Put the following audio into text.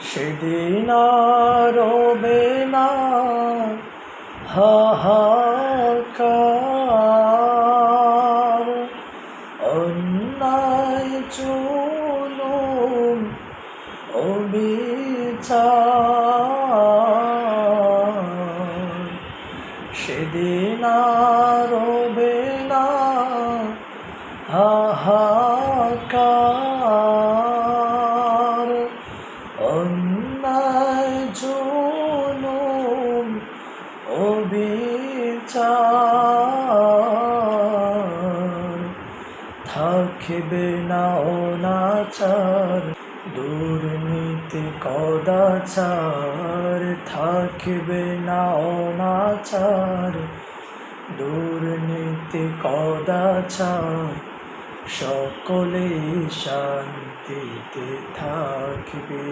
সেদিন আর রবে না হাহাকার, অন্যায় জুলুম অবিচার। সেদিন আর রবে না হাহাকার, অন্যায় জুলুম অবিচার। থাকবে না অনাচার, দুর্নীতি কদাচার। থাকবে না অনাচার, দুর্নীতি কদাচার। সকলে শান্তিতে থাকবে।